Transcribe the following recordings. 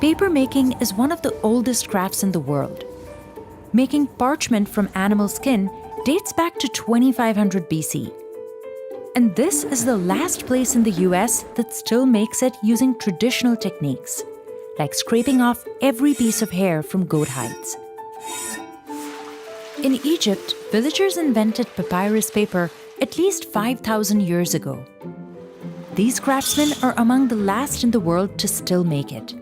Papermaking is one of the oldest crafts in the world. Making parchment from animal skin dates back to 2500 BC. And this is the last place in the US that still makes it using traditional techniques, like scraping off every piece of hair from goat hides. In Egypt, villagers invented papyrus paper at least 5,000 years ago. These craftsmen are among the last in the world to still make it.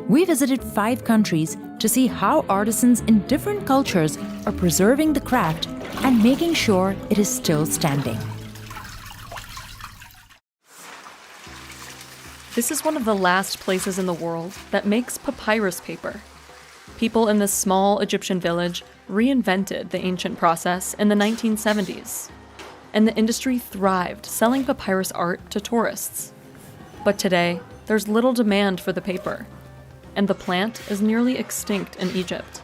We visited 5 countries to see how artisans in different cultures are preserving the craft and making sure it is still standing. This is one of the last places in the world that makes papyrus paper. People in this small Egyptian village reinvented the ancient process in the 1970s, and the industry thrived selling papyrus art to tourists. But today, there's little demand for the paper, and the plant is nearly extinct in Egypt.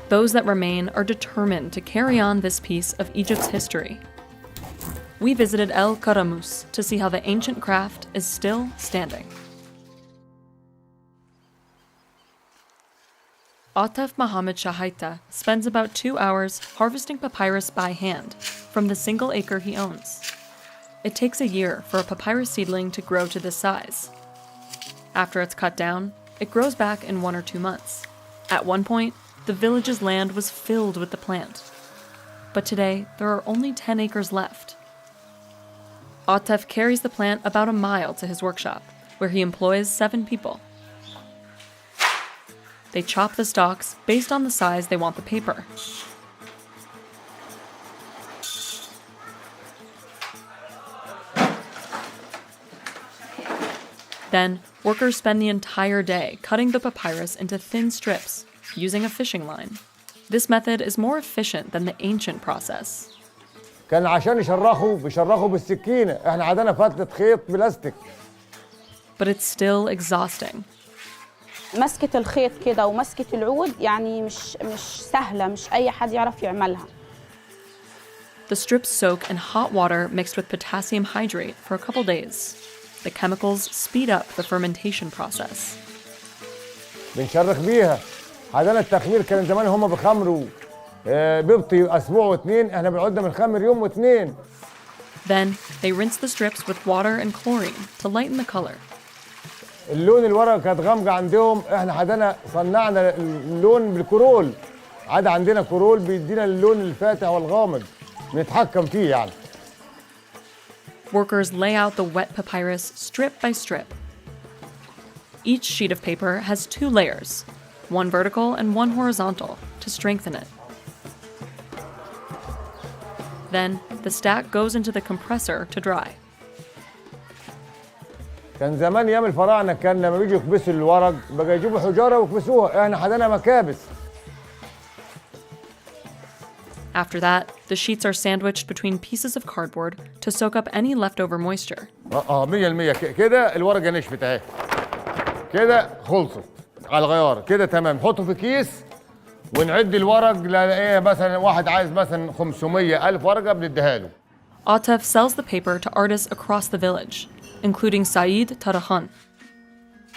Those that remain are determined to carry on this piece of Egypt's history. We visited El Karamus to see how the ancient craft is still standing. Atef Mohammed Shahaita spends about 2 hours harvesting papyrus by hand from the single acre he owns. It takes a year for a papyrus seedling to grow to this size. After it's cut down, it grows back in 1 or 2 months. At one point, the village's land was filled with the plant. But today, there are only 10 acres left. Atef carries the plant about a mile to his workshop, where he employs 7 people. They chop the stalks based on the size they want the paper. Then, workers spend the entire day cutting the papyrus into thin strips, using a fishing line. This method is more efficient than the ancient process. كان عشان يشرخوا بيشرخوا بالسكينة، احنا عندنا فتلة خيط بلاستيك. But it's still exhausting. مسكة الخيط كده ومسكة العود يعني مش سهلة، مش أي حد يعرف يعملها. The strips soak in hot water mixed with potassium hydrate for a couple days. The chemicals speed up the fermentation process. بنشرخ بيها. عندنا التخمير كان زمان هم بخمروا بيبطي أسبوع و2، احنا بنقعد بنخمر يوم و2. Then they rinse the strips with water and chlorine to lighten the color. اللون الورقة كانت غامقة عندهم، احنا عندنا صنعنا اللون بالكرول. عندنا كرول بيدينا اللون الفاتح والغامق. بنتحكم فيه يعني. Workers lay out the wet papyrus strip by strip. Each sheet of paper has 2 layers, one vertical and one horizontal, to strengthen it. Then, the stack goes into the compressor to dry. كان زمان ايام الفراعنه كان لما بيجوا يكبسوا الورق بقى يجيبوا حجاره ويكبسوها، احنا عندنا مكابس. After that, the sheets are sandwiched between pieces of cardboard to soak up any leftover moisture. 100% كده الورقه نشفت اهي. كده خلصت على الغيار، كده تمام. نحطه في كيس ونعد الورق لايه، مثلا واحد عايز مثلا 500 ألف ورقه بنديها له. Atef sells the paper to artists across the village, including Saeed Tarahan.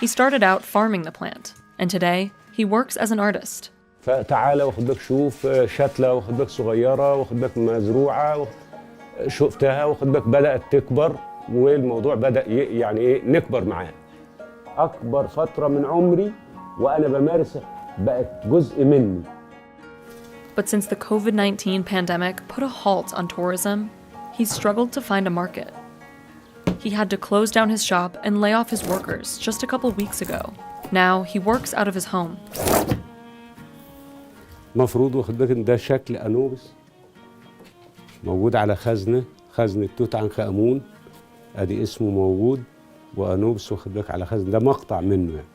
He started out farming the plant, and today he works as an artist. فتعالى واخد لك شوف شتله واخد لك صغيره واخد لك مزروعه شفتها واخد لك بدات تكبر والموضوع بدا يعني ايه نكبر معاه. اكبر فتره من عمري وانا بمارس بقت جزء مني. But since the COVID-19 pandemic put a halt on tourism, he struggled to find a market. He had to close down his shop and lay off his workers just a couple weeks ago. Now he works out of his home. مفروض واخد بالك ده شكل أنوبس موجود على خزنة توت عنخ آمون، ادي اسمه موجود، وأنوبس واخد بالك على خزنة، ده مقطع منه يعني.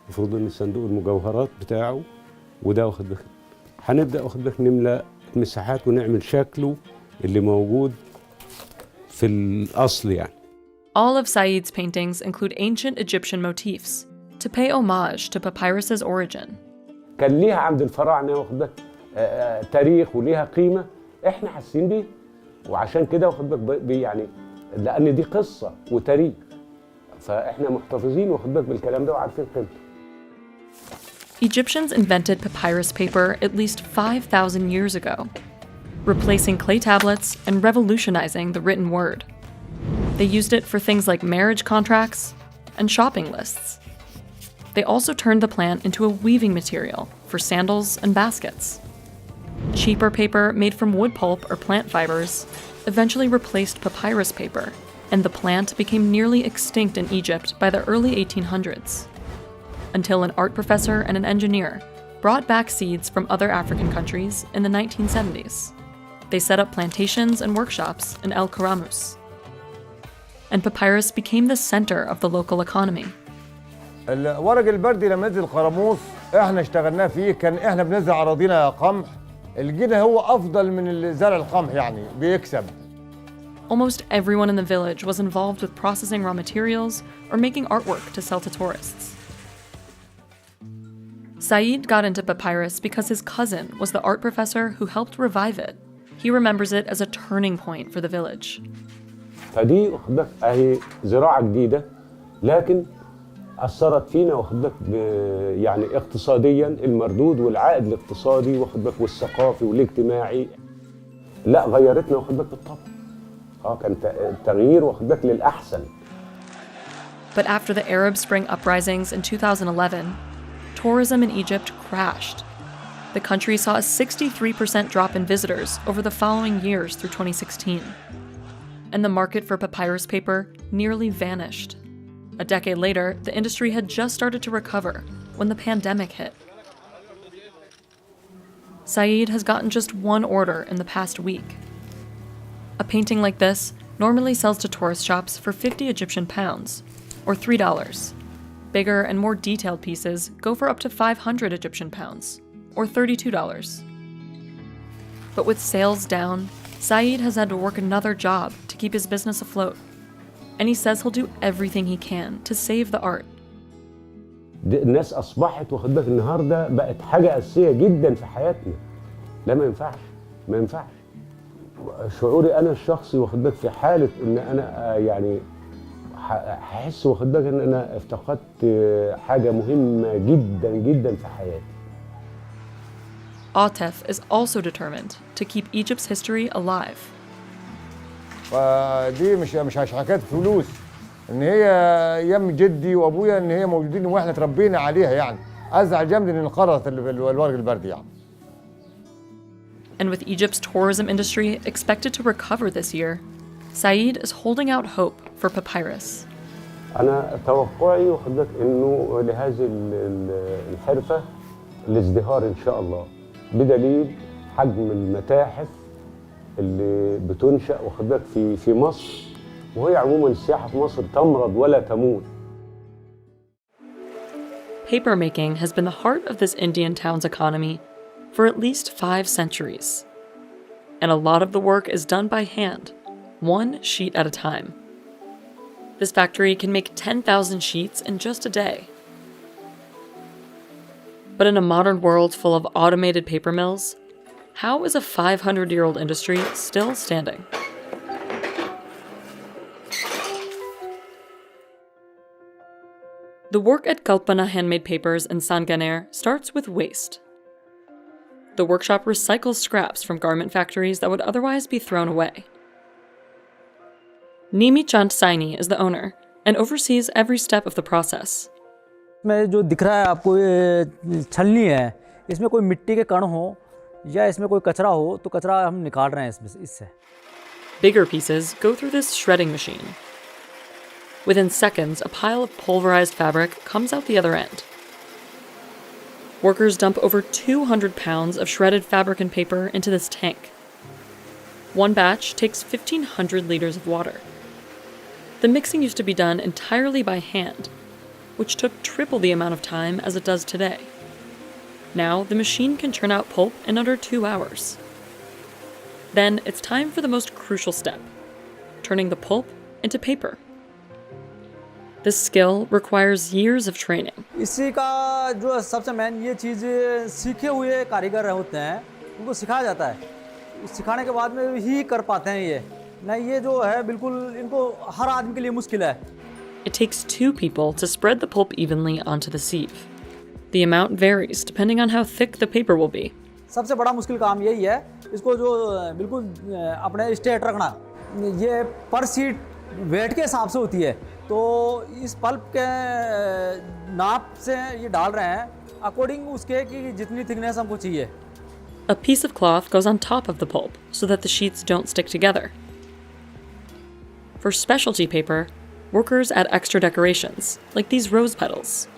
المفروض ان صندوق المجوهرات بتاعه وده واخد بالك. هنبدأ واخد بالك نملى مساحات ونعمل شكله اللي موجود في الأصل يعني. All of Saeed's paintings include ancient Egyptian motifs to pay homage to papyrus's origin. كان ليها عند الفراعنه واخد بالك تاريخ وليها قيمه احنا حاسين بيه، وعشان كده واخد بالك يعني لان دي قصه وتاريخ فاحنا محتفظين واخد بالك بالكلام ده وعارفين قيمته. Egyptians invented papyrus paper at least 5,000 years ago, replacing clay tablets and revolutionizing the written word. They used it for things like marriage contracts and shopping lists. They also turned the plant into a weaving material for sandals and baskets. Cheaper paper made from wood pulp or plant fibers eventually replaced papyrus paper, and the plant became nearly extinct in Egypt by the early 1800s, until an art professor and an engineer brought back seeds from other African countries in the 1970s. They set up plantations and workshops in El Karamus. And papyrus became the center of the local economy. الورق البردي لما نزل قرموس احنا اشتغلناه فيه، كان احنا بنزرع اراضينا قمح، الجنيه هو افضل من زرع القمح يعني بيكسب. Almost everyone in the village was involved with processing raw materials or making artwork to sell to tourists. Saeed got into papyrus because his cousin was the art professor who helped revive it. He remembers it as a turning point for the village. فدي واخد بالك اهي زراعه جديده لكن اثرت فينا واخد بالك يعني اقتصاديا المردود والعائد الاقتصادي واخد بالك والثقافي والاجتماعي لا غيرتنا واخد بالك بالطبع. كان تغيير واخد بالك للاحسن. But after the Arab Spring uprisings in 2011, tourism in Egypt crashed. The country saw a 63% drop in visitors over the following years through 2016. And the market for papyrus paper nearly vanished. A decade later, the industry had just started to recover when the pandemic hit. Saeed has gotten just one order in the past week. A painting like this normally sells to tourist shops for 50 Egyptian pounds, or $3. Bigger and more detailed pieces go for up to 500 Egyptian pounds, or $32. But with sales down, Saeed has had to work another job to keep his business afloat. And he says he'll do everything he can to save the art. الناس اصبحت واخد بالك النهارده بقت حاجه اساسيه جدا في حياتنا. لا ما ينفعش. شعوري انا الشخصي واخد بالك في حاله ان انا يعني هحس واخد بالك ان انا افتقدت حاجه مهمه جدا جدا في حياتي. Atef is also determined to keep Egypt's history alive. فدي مش حكايه فلوس، ان هي ايام جدي وابويا ان هي موجودين واحنا تربينا عليها يعني. ازعل جامد ان انقرضت الورق البردي يعني. And with Egypt's tourism industry expected to recover this year, Saeed is holding out hope for papyrus. أنا توقعي واخد بالك إنه لهذه الحرفة الازدهار إن شاء الله بدليل حجم المتاحف اللي بتنشأ واخد بالك في مصر، وهي عموما السياحة في مصر تمرض ولا تموت. Papermaking has been the heart of this Indian town's economy for at least 5 centuries. And a lot of the work is done by hand, one sheet at a time. This factory can make 10,000 sheets in just a day. But in a modern world full of automated paper mills, how is a 500-year-old industry still standing? The work at Kalpana Handmade Papers in Sanganer starts with waste. The workshop recycles scraps from garment factories that would otherwise be thrown away. Nimi Chand Saini is the owner and oversees every step of the process. इसमें जो दिख रहा है आपको ये छलनी है, इसमें कोई मिट्टी के कण हो या इसमें कोई कचरा हो तो कचरा हम निकाल रहे हैं इससे. Bigger pieces go through this shredding machine. Within seconds, a pile of pulverized fabric comes out the other end. Workers dump over 200 pounds of shredded fabric and paper into this tank. One batch takes 1,500 liters of water. The mixing used to be done entirely by hand, which took triple the amount of time as it does today. Now, the machine can churn out pulp in under 2 hours. Then, it's time for the most crucial step, turning the pulp into paper. This skill requires years of training. इसी का जो सबसे main ये चीज़ सीखे हुए कारीगर होते हैं उनको सिखाया जाता है. सिखाने के बाद में ही कर पाते हैं ये. नहीं ये जो है बिल्कुल इनको हर आदमी के लिए मुश्किल है. It takes 2 people to spread the pulp evenly onto the sieve. The amount varies depending on how thick the paper will be. सबसे बड़ा मुश्किल काम यही है इसको जो बिल्कुल अपने स्ट्रेट रखना। ये पर सीट वेट के हिसाब से होती है, तो इस पल्प के नाप से ये डाल रहे हैं अकॉर्डिंग उसके कि जितनी थिकनेस हमको चाहिए। A piece of cloth goes on top of the pulp so that the sheets don't stick together. For specialty paper, workers add extra decorations, like these rose petals.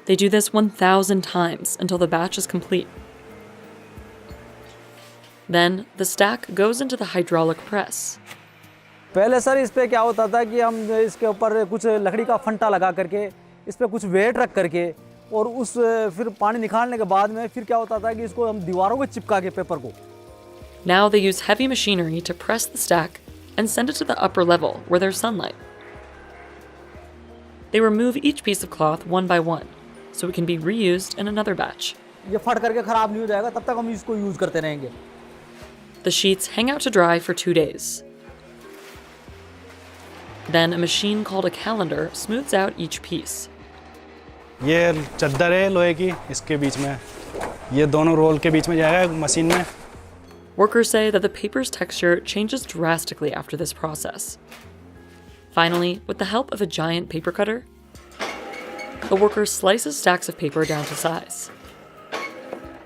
They do this 1,000 times until the batch is complete. Then, the stack goes into the hydraulic press. पहले sir इस पे क्या होता था कि हम इसके ऊपर कुछ लकड़ी का फंटा लगा करके इस पे कुछ वेट रख करके और उस फिर पानी निकालने के बाद में फिर क्या होता था कि इसको हम दीवारों को चिपका के पेपर को। Now they use heavy machinery to press the stack and send it to the upper level where there's sunlight. They remove each piece of cloth one by one, so it can be reused in another batch. ये फट करके खराब नहीं हो जाएगा, तब तक हम इसको यूज करते रहेंगे। The sheets hang out to dry for 2 days. Then a machine called a calendar smooths out each piece. ये चद्दर है लोहे की, इसके बीच में ये दोनों रोल के बीच में जाएगा मशीन में। Workers say that the paper's texture changes drastically after this process. Finally, with the help of a giant paper cutter, the worker slices stacks of paper down to size.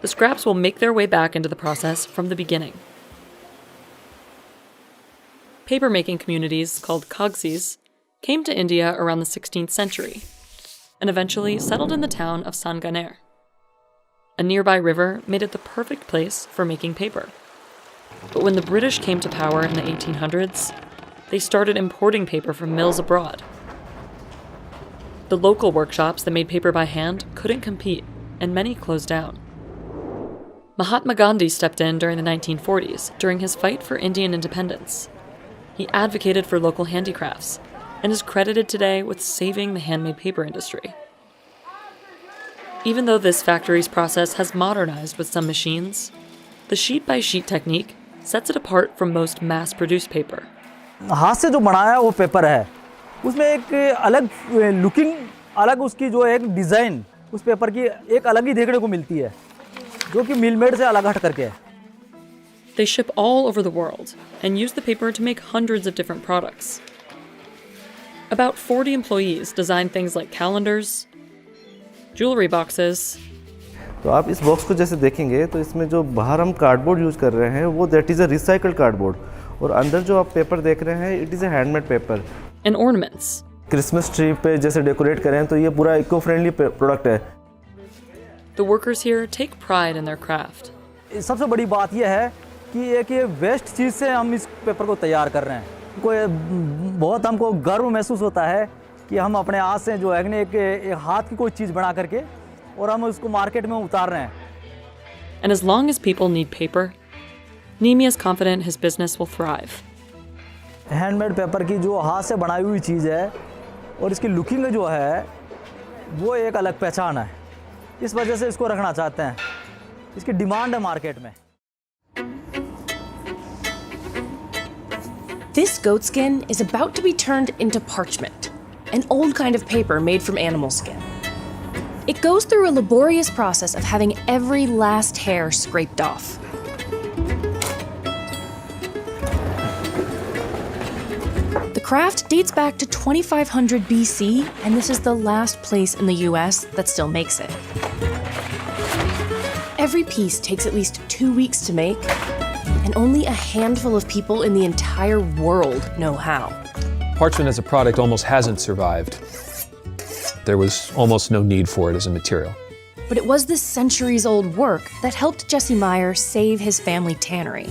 The scraps will make their way back into the process from the beginning. Paper-making communities called Kagsis came to India around the 16th century and eventually settled in the town of Sanganer. A nearby river made it the perfect place for making paper. But when the British came to power in the 1800s, they started importing paper from mills abroad. The local workshops that made paper by hand couldn't compete, and many closed down. Mahatma Gandhi stepped in during the 1940s during his fight for Indian independence. He advocated for local handicrafts and is credited today with saving the handmade paper industry. Even though this factory's process has modernized with some machines, the sheet-by-sheet technique sets it apart from most mass-produced paper. हाथ से जो बनाया वो paper है, उसमें एक अलग looking, अलग उसकी जो एक डिज़ाइन उस पेपर की एक अलग ही देखने को मिलती है, जो कि मिलमेड से अलग हट करके है। They ship all over the world and use the paper to make hundreds of different products. About 40 employees design things like calendars, jewelry boxes, तो आप इस बॉक्स को जैसे देखेंगे तो इसमें जो बाहर हम कार्डबोर्ड यूज़ कर रहे हैं वो that is a recycled cardboard, और अंदर जो आप पेपर देख रहे हैं it is a handmade paper. and ornaments. Christmas tree पे जैसे डेकोरेट करें तो ये पूरा इको फ्रेंडली प्रोडक्ट है। The workers here take pride in their craft. सबसे बड़ी बात यह है कि एक ये वेस्ट चीज़ से हम इस पेपर को तैयार कर रहे हैं। कोई बहुत हमको गर्व महसूस होता है कि हम अपने हाथ से जो है एक हाथ की कोई चीज़ बना करके और हम उसको मार्केट में उतार रहे हैं। And as long as people need paper, Nimi is confident his business will thrive. Handmade paper की जो हाथ से बनाई हुई चीज़ है और इसकी लुकिंग जो है वो एक अलग पहचान है, इस वजह से इसको रखना चाहते हैं। इसकी डिमांड है मार्केट में। This goat skin is about to be turned into parchment, an old kind of paper made from animal skin. It goes through a laborious process of having every last hair scraped off. The craft dates back to 2500 BC, and this is the last place in the US that still makes it. Every piece takes at least 2 weeks to make, and only a handful of people in the entire world know how. Parchment as a product almost hasn't survived. There was almost no need for it as a material. But it was this centuries-old work that helped Jesse Meyer save his family tannery.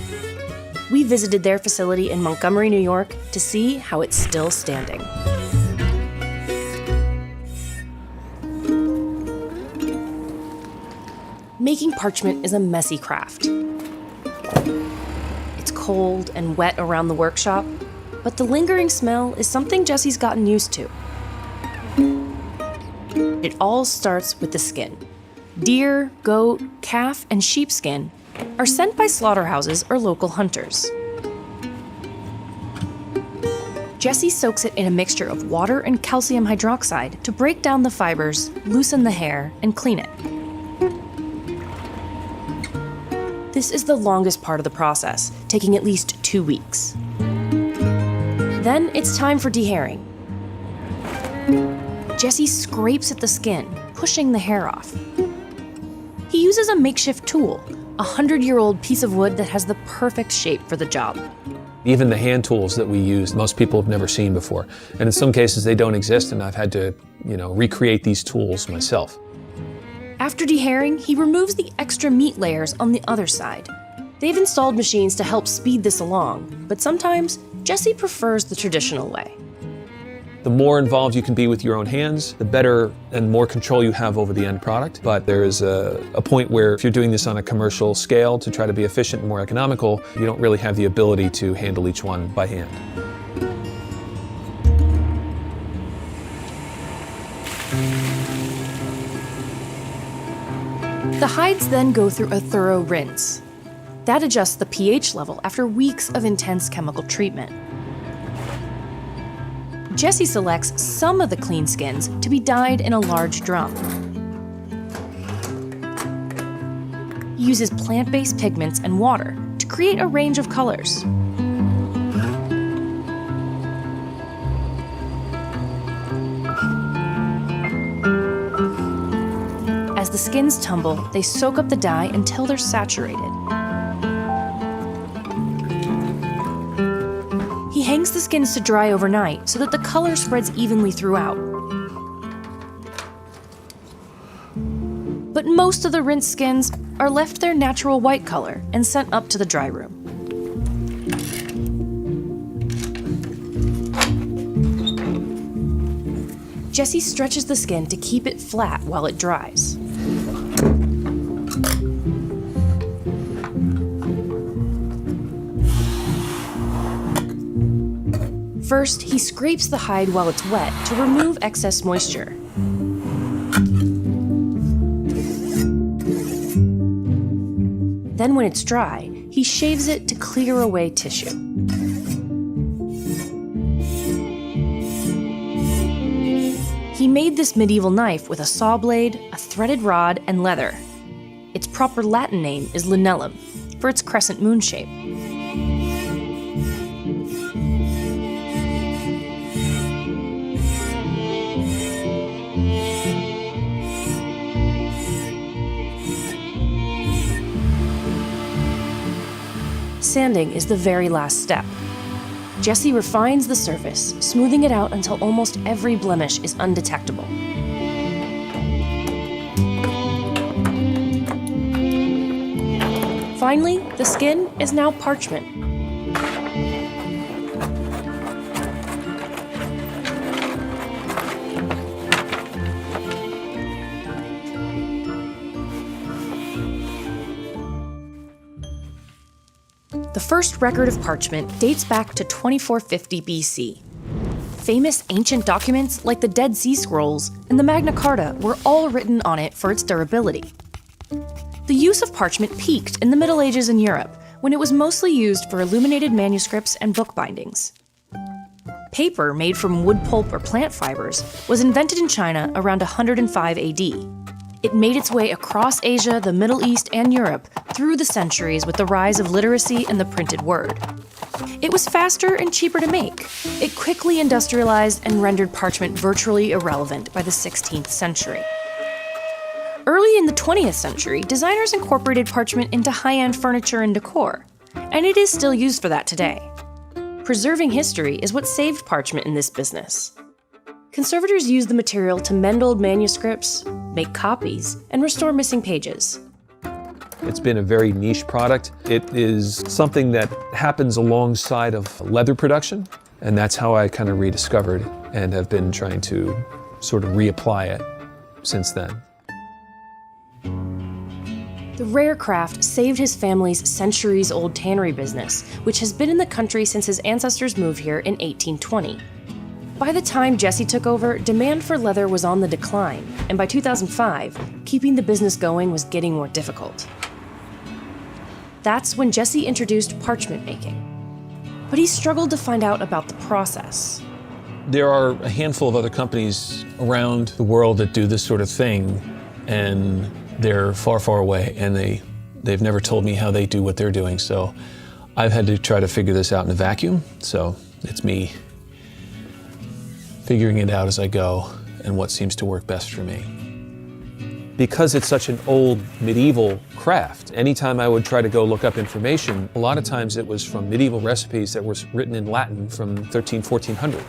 We visited their facility in Montgomery, New York, to see how it's still standing. Making parchment is a messy craft. It's cold and wet around the workshop, but the lingering smell is something Jesse's gotten used to. It all starts with the skin. Deer, goat, calf, and sheepskin are sent by slaughterhouses or local hunters. Jesse soaks it in a mixture of water and calcium hydroxide to break down the fibers, loosen the hair, and clean it. This is the longest part of the process, taking at least 2 weeks. Then it's time for dehairing. Jesse scrapes at the skin, pushing the hair off. He uses a makeshift tool, a 100-year-old piece of wood that has the perfect shape for the job. Even the hand tools that we use, most people have never seen before. And in some cases, they don't exist, and I've had to, recreate these tools myself. After dehairing, he removes the extra meat layers on the other side. They've installed machines to help speed this along, but sometimes Jesse prefers the traditional way. The more involved you can be with your own hands, the better and more control you have over the end product. But there is a point where if you're doing this on a commercial scale to try to be efficient and more economical, you don't really have the ability to handle each one by hand. The hides then go through a thorough rinse. That adjusts the pH level after weeks of intense chemical treatment. Jesse selects some of the clean skins to be dyed in a large drum. He uses plant-based pigments and water to create a range of colors. As the skins tumble, they soak up the dye until they're saturated. He hangs the skins to dry overnight so that the color spreads evenly throughout. But most of the rinsed skins are left their natural white color and sent up to the dry room. Jesse stretches the skin to keep it flat while it dries. First, he scrapes the hide while it's wet to remove excess moisture. Then when it's dry, he shaves it to clear away tissue. He made this medieval knife with a saw blade, a threaded rod, and leather. Its proper Latin name is linellum, for its crescent moon shape. Sanding is the very last step. Jesse refines the surface, smoothing it out until almost every blemish is undetectable. Finally, the skin is now parchment. The first record of parchment dates back to 2450 BC. Famous ancient documents like the Dead Sea Scrolls and the Magna Carta were all written on it for its durability. The use of parchment peaked in the Middle Ages in Europe, when it was mostly used for illuminated manuscripts and book bindings. Paper made from wood pulp or plant fibers was invented in China around 105 AD. It made its way across Asia, the Middle East, and Europe through the centuries with the rise of literacy and the printed word. It was faster and cheaper to make. It quickly industrialized and rendered parchment virtually irrelevant by the 16th century. Early in the 20th century, designers incorporated parchment into high-end furniture and decor, and it is still used for that today. Preserving history is what saved parchment in this business. Conservators use the material to mend old manuscripts, make copies, and restore missing pages. It's been a very niche product. It is something that happens alongside of leather production, and that's how I kind of rediscovered and have been trying to sort of reapply it since then. The rare craft saved his family's centuries-old tannery business, which has been in the country since his ancestors moved here in 1820. By the time Jesse took over, demand for leather was on the decline, and by 2005, keeping the business going was getting more difficult. That's when Jesse introduced parchment making. but he struggled to find out about the process. There are a handful of other companies around the world that do this sort of thing, and they're far, far away, and they've never told me how they do what they're doing, so I've had to try to figure this out in a vacuum, so it's me figuring it out as I go and what seems to work best for me. Because it's such an old medieval craft, anytime I would try to go look up information, a lot of times it was from medieval recipes that were written in Latin from 1400.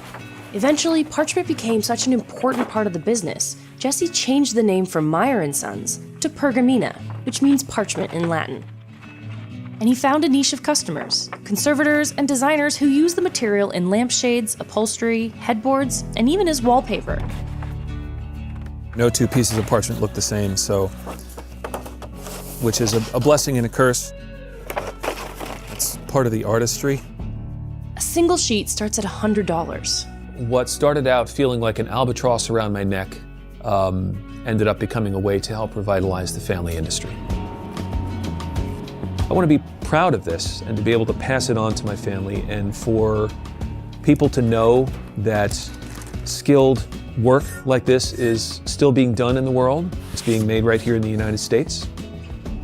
Eventually, parchment became such an important part of the business, Jesse changed the name from Meyer & Sons to Pergamena, which means parchment in Latin. And he found a niche of customers, conservators and designers who use the material in lampshades, upholstery, headboards, and even as wallpaper. No two pieces of parchment look the same, so, which is a blessing and a curse. It's part of the artistry. A single sheet starts at $100. What started out feeling like an albatross around my neck ended up becoming a way to help revitalize the family industry. I want to be proud of this and to be able to pass it on to my family and for people to know that skilled work like this is still being done in the world. It's being made right here in the United States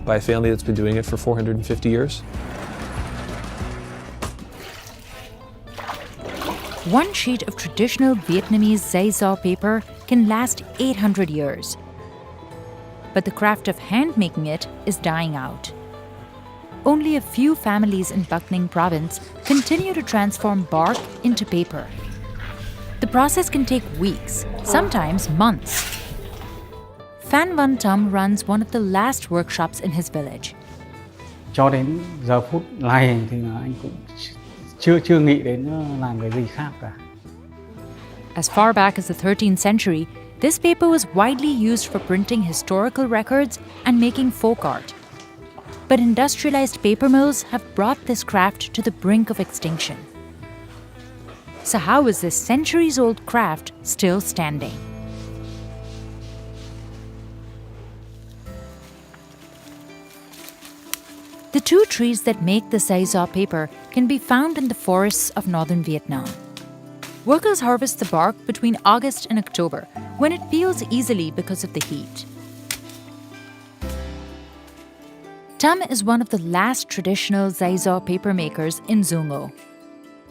by a family that's been doing it for 450 years. One sheet of traditional Vietnamese dây gió paper can last 800 years. But the craft of hand-making it is dying out. Only a few families in Bắc Ninh province continue to transform bark into paper. The process can take weeks, sometimes months. Phan Văn Tâm runs one of the last workshops in his village. Cho đến giờ phút này thì anh cũng chưa nghĩ đến làm cái gì khác cả. As far back as the 13th century, this paper was widely used for printing historical records and making folk art. But industrialized paper mills have brought this craft to the brink of extinction. So how is this centuries-old craft still standing? The two trees that make the dây gió paper can be found in the forests of northern Vietnam. Workers harvest the bark between August and October, when it peels easily because of the heat. Tâm is one of the last traditional dây gió paper makers in Dung O.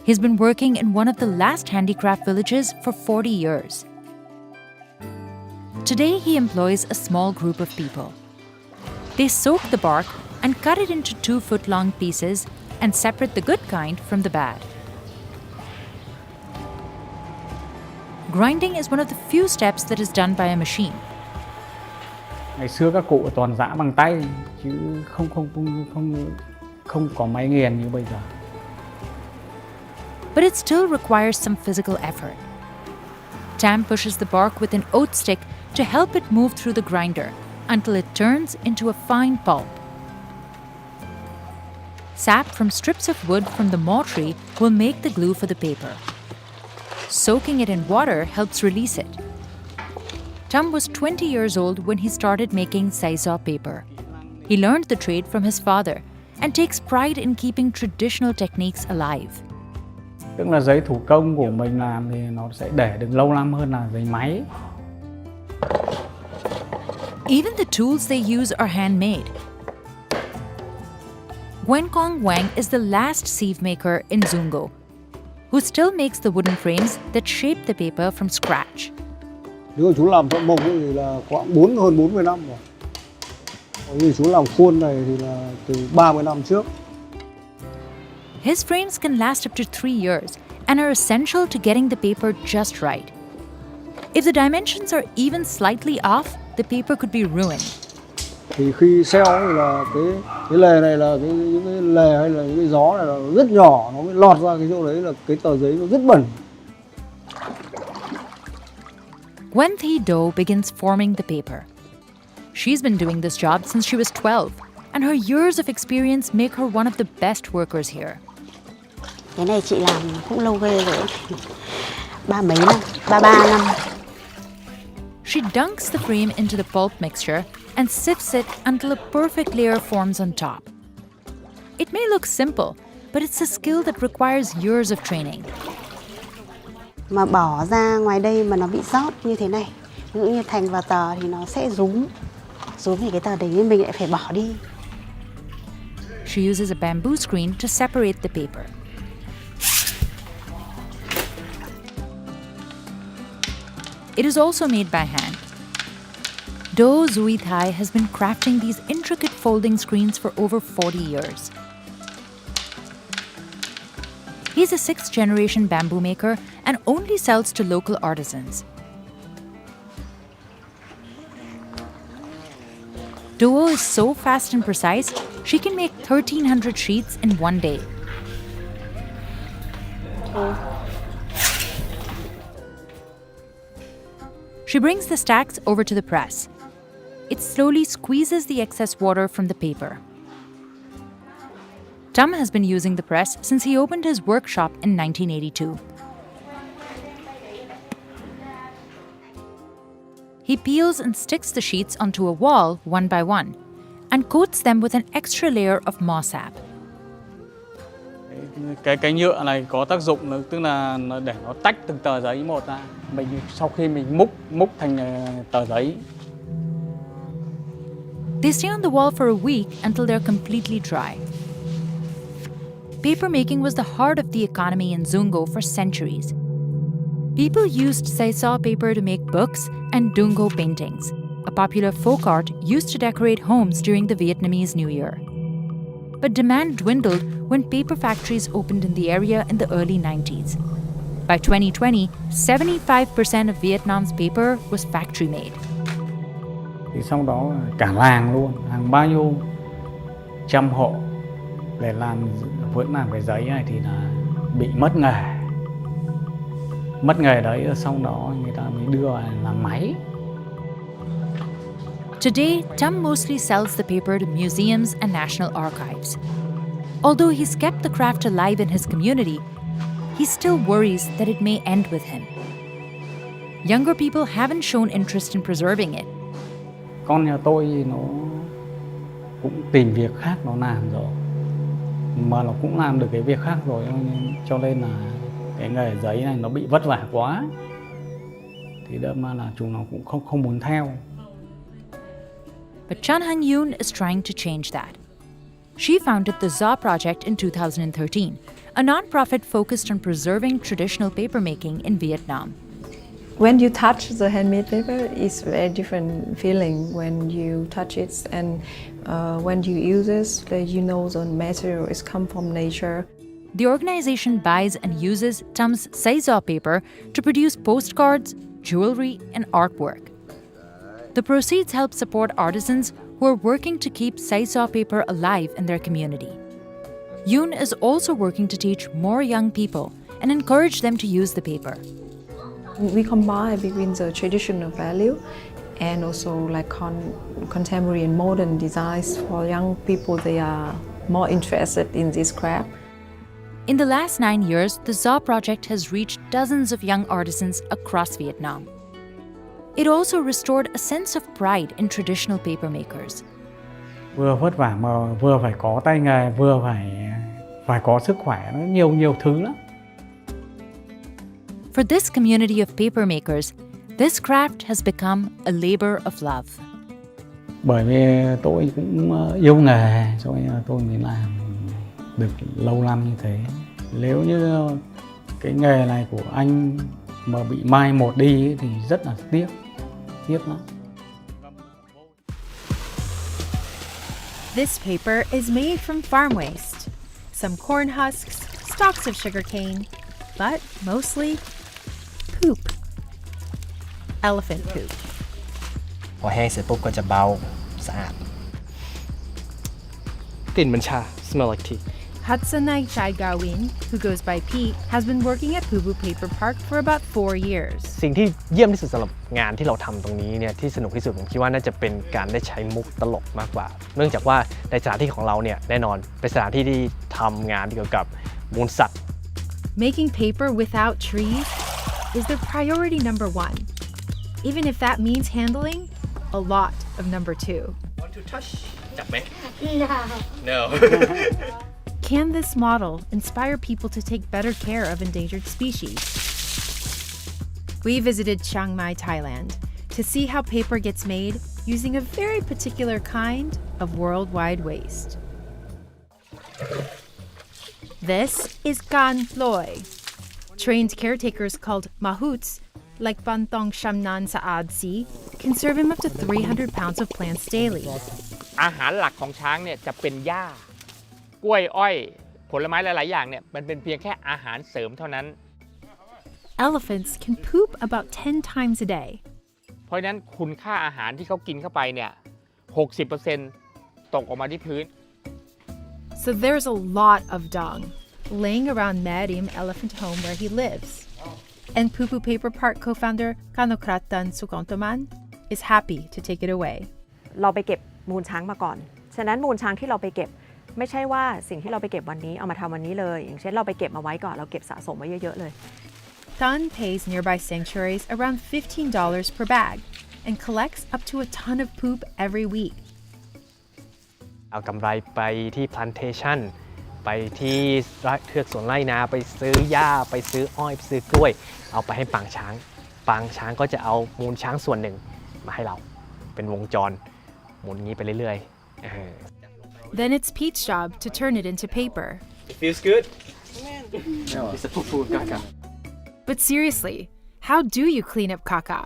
He's been working in one of the last handicraft villages for 40 years. Today, he employs a small group of people. They soak the bark and cut it into 2-foot-long pieces and separate the good kind from the bad. Grinding is one of the few steps that is done by a machine. Ngày xưa các cụ toàn giã bằng tay chứ không có máy nghiền như bây giờ. But it still requires some physical effort. Tam pushes the bark with an oat stick to help it move through the grinder until it turns into a fine pulp. Sap from strips of wood from the maw tree will make the glue for the paper. Soaking it in water helps release it. Tâm was 20 years old when he started making dây gió paper. He learned the trade from his father and takes pride in keeping traditional techniques alive. Tức là giấy thủ công của mình làm thì nó sẽ để được lâu năm hơn là giấy máy. Even the tools they use are handmade. Nguyen Quang Wang is the last sieve maker in Dung O, who still makes the wooden frames that shape the paper from scratch. Nếu chú làm thợ mộc thì là khoảng hơn 40 năm rồi. Còn như chú làm khuôn này thì là từ 30 năm trước. His frames can last up to 3 years and are essential to getting the paper just right. If the dimensions are even slightly off, the paper could be ruined. Thì khi xeo thì là cái lề này là những cái lề hay là những cái gió này là rất nhỏ, nó mới lọt ra cái chỗ đấy là cái tờ giấy nó rất bẩn. Nguyen Thi Do begins forming the paper. She's been doing this job since she was 12, and her years of experience make her one of the best workers here. Cái này chị làm cũng lâu ghê rồi, 33 năm. She dunks the frame into the pulp mixture and sifts it until a perfect layer forms on top. It may look simple, but it's a skill that requires years of training. Mà bỏ ra ngoài đây mà nó bị rót như thế này, ví dụ như thành vào tờ thì nó sẽ rúm thì cái tờ đấy mình lại phải bỏ đi. She uses a bamboo screen to separate the paper. It is also made by hand. Do Zui Thai has been crafting these intricate folding screens for over 40 years. He's a 6th-generation bamboo maker and only sells to local artisans. Duo is so fast and precise, she can make 1,300 sheets in one day. She brings the stacks over to the press. It slowly squeezes the excess water from the paper. Tam has been using the press since he opened his workshop in 1982. He peels and sticks the sheets onto a wall one by one and coats them with an extra layer of moss sap. Cái nhựa này có tác dụng là tức là để nó tách từng tờ giấy một ra. Sau khi mình múc thành tờ giấy. They stay on the wall for a week until they're completely dry. Paper making was the heart of the economy in Zungo for centuries. People used sisal paper to make books and dungo paintings, a popular folk art used to decorate homes during the Vietnamese New Year. But demand dwindled when paper factories opened in the area in the early 90s. By 2020, 75% of Vietnam's paper was factory made. Thì sau đó cả làng luôn, hàng bao nhiêu trăm hộ để vẫn làm cái giấy này thì là bị mất nghề. Mất nghề đấy, sau đó người ta mới đưa làm máy. Today, Tam mostly sells the paper to museums and national archives. Although he's kept the craft alive in his community, he still worries that it may end with him. Younger people haven't shown interest in preserving it. Con nhà tôi nó cũng tìm việc khác nó làm rồi. Mà nó cũng làm được cái việc khác rồi, cho nên là cái nghề giấy này nó bị vất vả quá. Thì đâm ra là chúng nó cũng không muốn theo. But Chan Hang Yoon is trying to change that. She founded the ZA Project in 2013, a non-profit focused on preserving traditional papermaking in Vietnam. When you touch the handmade paper, it's a very different feeling when you touch it, and when you use it, you know the material is come from nature. The organization buys and uses Tam's sisal paper to produce postcards, jewelry, and artwork. The proceeds help support artisans who are working to keep sisal paper alive in their community. Yoon is also working to teach more young people and encourage them to use the paper. We combine between the traditional value and also like contemporary and modern designs for young people. They are more interested in this craft. In the last 9 years, the ZA Project has reached dozens of young artisans across Vietnam. It also restored a sense of pride in traditional paper makers. Vừa vất vả mà vừa phải có tay nghề, vừa phải có sức khỏe, nó nhiều thứ lắm. For this community of paper makers, this craft has become a labor of love. Bởi vì tôi cũng yêu nghề, cho nên tôi mới làm được lâu năm như thế. Nếu như cái nghề này của anh mà bị mai một đi thì rất là tiếc lắm. This paper is made from farm waste, some corn husks, stalks of sugarcane, but mostly poop. Elephant poop. พอแห้งเสร็จปุ๊บก็จะเบาสะอาดกลิ่นเหมือนชา smell like tea. Hatsanai Chai Gawin, who goes by Pete, has been working at Pubu Paper Park for about 4 years. สิ่งที่เยี่ยมที่สุดสำหรับงานที่เราทำตรงนี้เนี่ยที่สนุกที่สุดผมคิดว่าน่าจะเป็นการได้ใช้มุกตลกมากกว่าเนื่องจากว่าในสถานที่ของเราเนี่ยแน่นอนเป็นสถานที่ที่ทำงานเกี่ยวกับมูลสัตว์ Making paper without trees is their priority number 1, even if that means handling a lot of number 2. Want to touch? จับไหม? No. Can this model inspire people to take better care of endangered species? We visited Chiang Mai, Thailand, to see how paper gets made using a very particular kind of worldwide waste. This is Kan Loi. Trained caretakers called mahouts, like Bantong Shamnan Saad Si, can serve him up to 300 pounds of plants daily. อาหารหลักของช้างเนี่ยจะเป็นหญ้ากล้วยอ้อยผลไม้หลายๆอย่างเนี่ยมันเป็นเพียงแค่อาหารเสริมเท่านั้น Elephants can poop about 10 times a day. เพราะฉะนั้นคุณค่าอาหารที่เขากินเข้าไปเนี่ย 60% ตกออกมาที่พื้น So there's a lot of dung laying around Merim Elephant Home where he lives. And Pupu Paper Park co-founder Kanokratan Sukontoman is happy to take it away. เราไปเก็บมูลช้างมาก่อน ฉะนั้นมูลช้างที่เราไปเก็บไม่ใช่ว่าสิ่งที่เราไปเก็บวันนี้เอามาทำวันนี้เลย อย่างเช่นเราไปเก็บมาไว้ก่อนเราเก็บสะสมไว้เยอะๆเลย Tan pays nearby sanctuaries around $15 per bag and collects up to a ton of poop every week. เอากำไรไปที่ plantation ไปที่เทือกสวนไร่นาไปซื้อหญ้าไปซื้ออ้อยไปซื้อกล้วยเอาไปให้ปางช้างก็จะเอามูลช้างส่วนหนึ่งมาให้เราเป็นวงจรหมุนงี้ไปเรื่อยๆ Then it's Pete's job to turn it into paper. It feels good. It's a poo caca. But seriously, how do you clean up caca?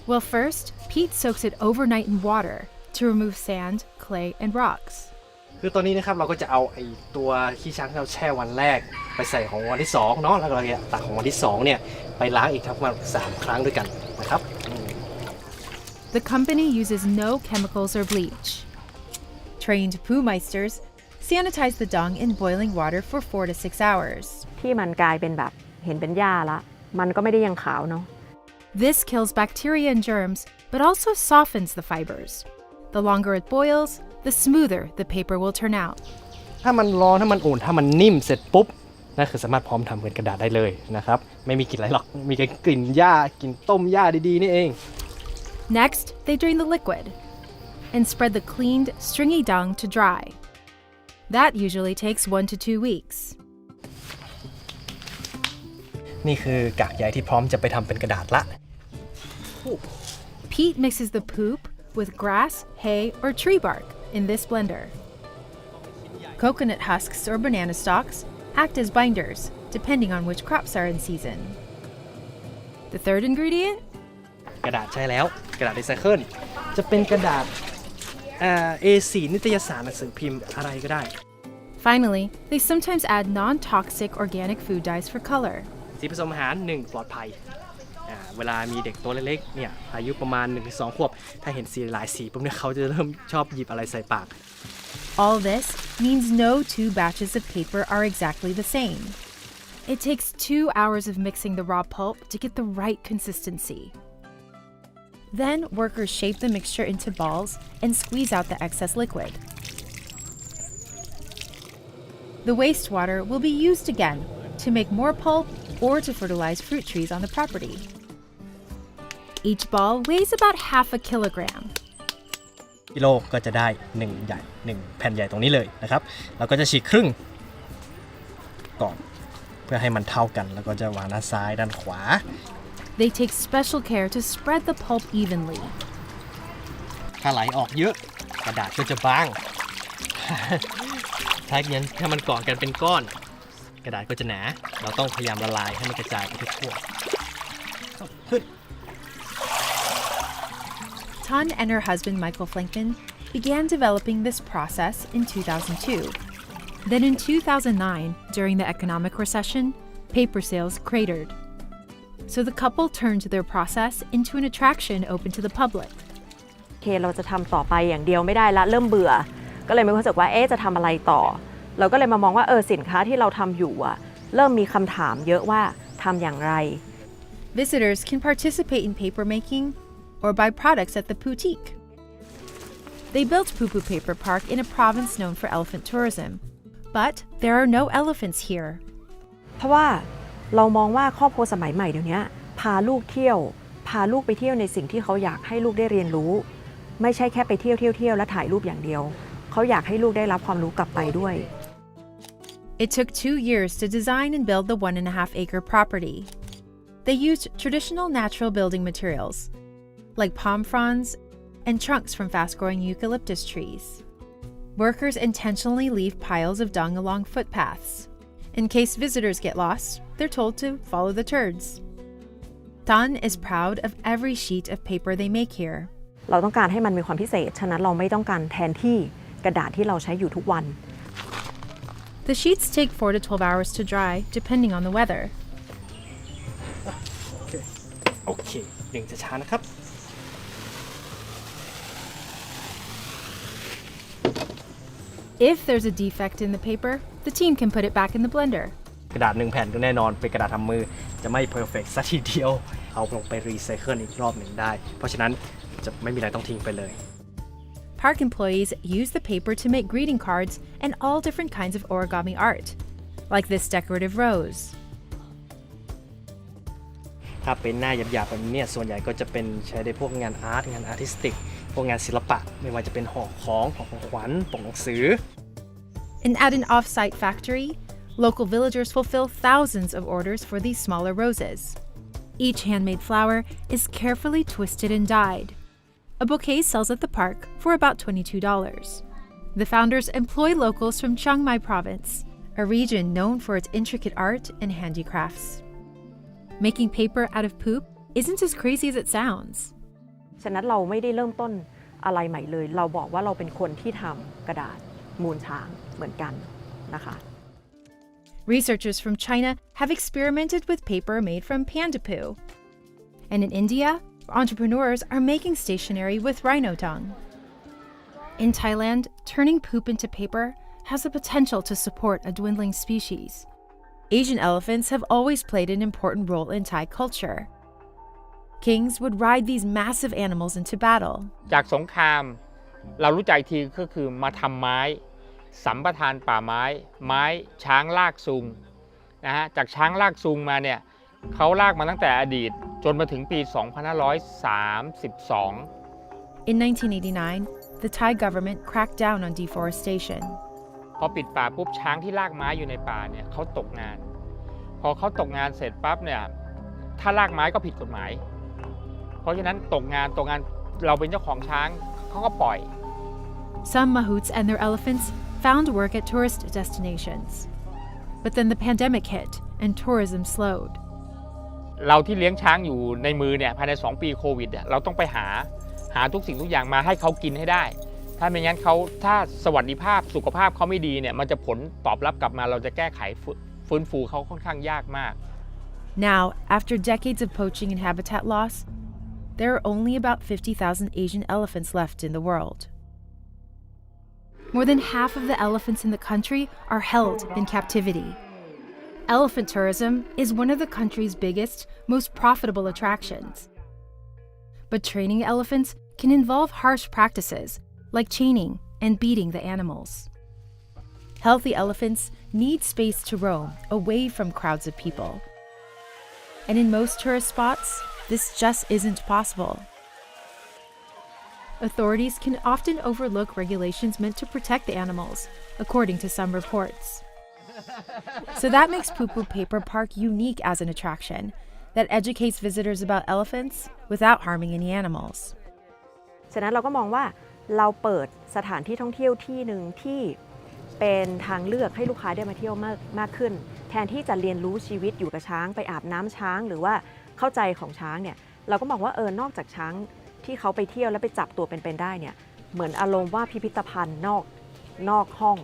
Well, first, Pete soaks it overnight in water to remove sand, clay, and rocks. คือตอนนี้นะครับเราก็จะเอาไอ้ตัวขี้ช้างที่เราแช่วันแรกไปใส่ของวันที่2เนาะแล้วก็เราจะตักของวันที่2เนี่ยไปล้างอีกทั้งประมาณ3 ครั้งด้วยกันนะครับ The company uses no chemicals or bleach. Trained poo meisters sanitize the dung in boiling water for 4 to 6 hours. ที่มันกลายเป็นแบบเห็นเป็นหญ้าละมันก็ไม่ได้ยังขาวเนาะ This kills bacteria and germs, but also softens the fibers. The longer it boils, the smoother the paper will turn out. ถ้ามันร้อนถ้ามันอุ่นถ้ามันนิ่มเสร็จปุ๊บนั่นคือสามารถพร้อมทำเป็นกระดาษได้เลยนะครับไม่มีกลิ่นอะไรหรอกมีแค่กลิ่นหญ้ากลิ่นต้มหญ้าดีๆนี่เอง Next, they drain the liquid and spread the cleaned, stringy dung to dry. That usually takes 1 to 2 weeks. นี่คือกากใยที่พร้อมจะไปทำเป็นกระดาษละ Pete mixes the poop with grass, hay, or tree bark in this blender. Coconut husks or banana stalks act as binders, depending on which crops are in season. The third ingredient? กระดาษใช่แล้วกระดาษรีไซเคิลจะเป็นกระดาษA4 นิตยสารหนังสือพิมพ์อะไรก็ได้ Finally, they sometimes add non-toxic organic food dyes for color. สีผสมอาหาร1ปลอดภัยเวลามีเด็กตัวเล็กๆเนี่ยอายุประมาณ 1-2 ขวบถ้าเห็นสีหลายสีปุ๊บเนี่ยเขาจะเริ่มชอบหยิบอะไรใส่ปาก All this means no 2 batches of paper are exactly the same. It takes 2 hours of mixing the raw pulp to get the right consistency. Then workers shape the mixture into balls and squeeze out the excess liquid. The wastewater will be used again to make more pulp or to fertilize fruit trees on the property. Each ball weighs about half a kilogram. กิโลก็จะได้1แผ่นใหญ่ตรงนี้เลยนะครับเราก็จะฉีกครึ่งก่อนเพื่อให้มันเท่ากันแล้วก็จะวางด้านซ้ายด้านขวา They take special care to spread the pulp evenly. ถ้าไหลออกเยอะกระดาษก็จะบาง ถ้ามันเกาะกันเป็นก้อนกระดาษก็จะหนาเราต้องพยายามละลายให้มันกระจายไปทั่วขึ้น Tan and her husband Michael Flankman began developing this process in 2002. Then in 2009, during the economic recession, paper sales cratered. So the couple turned their process into an attraction open to the public. เราจะทำต่อไปอย่างเดียวไม่ได้ละเริ่มเบื่อก็เลยมีความรู้สึกว่าจะทำอะไรต่อเราก็เลยมามองว่าสินค้าที่เราทำอยู่เริ่มมีคำถามเยอะว่าทำอย่างไร Visitors can participate in paper making or buy products at the boutique. They built Pupu Paper Park in a province known for elephant tourism, but there are no elephants here. เพราะว่าเรามองว่าครอบครัวสมัยใหม่เดี๋ยวนี้พาลูกไปเที่ยวในสิ่งที่เขาอยากให้ลูกได้เรียนรู้ไม่ใช่แค่ไปเที่ยวและถ่ายรูปอย่างเดียวเขาอยากให้ลูกได้รับความรู้กลับไปด้วย It took 2 years to design and build the 1.5-acre property. They used traditional natural building materials, like palm fronds and trunks from fast-growing eucalyptus trees. Workers intentionally leave piles of dung along footpaths. In case visitors get lost, they're told to follow the turds. Tan is proud of every sheet of paper they make here. เราต้องการให้มันมีความพิเศษ ฉะนั้นเราไม่ต้องการแทนที่กระดาษที่เราใช้อยู่ทุกวัน The sheets take 4 to 12 hours to dry, depending on the weather. โอเคดึงช้าๆนะครับ If there's a defect in the paper, the team can put it back in the blender. กระดาษ1แผ่นก็แน่นอนเป็นกระดาษทำมือจะไม่เพอร์เฟกต์ซะทีเดียวเอาลงไปรีไซเคิลอีกรอบหนึ่งได้เพราะฉะนั้นจะไม่มีอะไรต้องทิ้งไปเลย Park employees use the paper to make greeting cards and all different kinds of origami art, like this decorative rose. ถ้าเป็นหน้าหยาบๆแบบนี้เนี่ยส่วนใหญ่ก็จะเป็นใช้ในพวกงานอาร์ตงานอาร์ติสติกพวกงานศิลปะไม่ว่าจะเป็นห่อของขวัญปกหนังสือ And at an off-site factory, local villagers fulfill thousands of orders for these smaller roses. Each handmade flower is carefully twisted and dyed. A bouquet sells at the park for about $22. The founders employ locals from Chiang Mai province, a region known for its intricate art and handicrafts. Making paper out of poop isn't as crazy as it sounds. ฉะนั้นเราไม่ได้เริ่มต้นอะไรใหม่เลย เราบอกว่าเราเป็นคนที่ทำกระดาษมูลช้างเหมือนกันนะคะ Researchers from China have experimented with paper made from panda poo. And in India, entrepreneurs are making stationery with rhino dung. In Thailand, turning poop into paper has the potential to support a dwindling species. Asian elephants have always played an important role in Thai culture. Kings would ride these massive animals into battle. จากสงครามเรารู้ใจทีก็คือมาทำไม้สัมปทานป่าไม้ช้างลากซุงนะฮะจากช้างลากซุงมาเนี่ยเขาลากมาตั้งแต่อดีตจนมาถึงปี 2532 In 1989, the Thai government cracked down on deforestation. พอปิดป่าปุ๊บช้างที่ลากไม้อยู่ในป่าเนี่ยเขาตกงานพอเขาตกงานเสร็จปั๊บเนี่ยถ้าลากไม้ก็ผิดกฎหมายเพราะฉะนั้นตกงานเราเป็นเจ้าของช้างเขาก็ปล่อย Some mahouts and their elephants found work at tourist destinations. But then the pandemic hit and tourism slowed. เราที่เลี้ยงช้างอยู่ในมือเนี่ยภายใน2 ปีโควิดเราต้องไปหาทุกสิ่งทุกอย่างมาให้เขากินให้ได้ถ้าไม่งั้นถ้าสวัสดิภาพสุขภาพเขาไม่ดีเนี่ยมันจะผลตอบรับกลับมาเราจะแก้ไขฟื้นฟูเขาค่อนข้างยากมาก Now, after decades of poaching and habitat loss, there are only about 50,000 Asian elephants left in the world. More than half of the elephants in the country are held in captivity. Elephant tourism is one of the country's biggest, most profitable attractions. But training elephants can involve harsh practices, like chaining and beating the animals. Healthy elephants need space to roam away from crowds of people. And in most tourist spots, this just isn't possible. Authorities can often overlook regulations meant to protect the animals, according to some reports. So that makes Poo Poo Paper Park unique as an attraction that educates visitors about elephants without harming any animals. ฉะนั้นเราก็มองว่าเราเปิดสถานที่ท่องเที่ยวที่หนึ่งที่เป็นทางเลือกให้ลูกค้าได้มาเที่ยวมากขึ้นแทนที่จะเรียนรู้ชีวิตอยู่กับช้างไปอาบน้ำช้างหรือว่าเข้าใจของช้างเนี่ยเราก็มองว่านอกจากช้างที่เขาไปเที่ยวแล้วไปจับตัวเป็นๆได้เนี่ยเหมือนอารมณ์ว่าพิพิธภัณฑ์นอกห้อง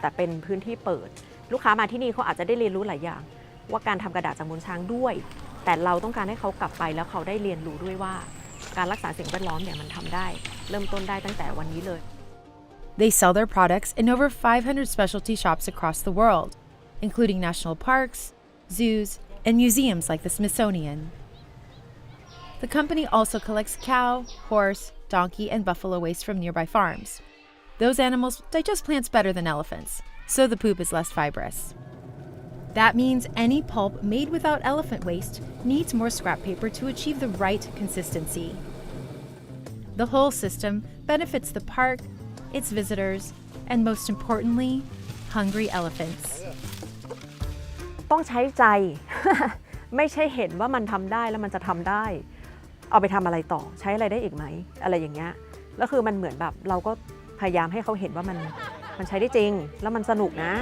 แต่เป็นพื้นที่เปิดลูกค้ามาที่นี่เขาอาจจะได้เรียนรู้หลายอย่างว่าการทำกระดาษจากมูลช้างด้วยแต่เราต้องการให้เขากลับไปแล้วเขาได้เรียนรู้ด้วยว่าการรักษาสิ่งแวดล้อมเนี่ยมันทำได้เริ่มต้นได้ตั้งแต่วันนี้เลย They sell their products in over 500 specialty shops across the world, including national parks, zoos, and museums like the Smithsonian. The company also collects cow, horse, donkey, and buffalo waste from nearby farms. Those animals digest plants better than elephants, so the poop is less fibrous. That means any pulp made without elephant waste needs more scrap paper to achieve the right consistency. The whole system benefits the park, its visitors, and most importantly, hungry elephants. ต้องใช้ใจ ไม่ใช่เห็นว่ามันทำได้แล้วมันจะทำได้ เอาไปทำอะไรต่อใช้อะไรได้อีกไหมอะไรอย่างเงี้ยแล้วคือมันเหมือนแบบเราก็พยายามให้เขาเห็นว่ามันใช้ได้จริงแล้วมันสนุกนะ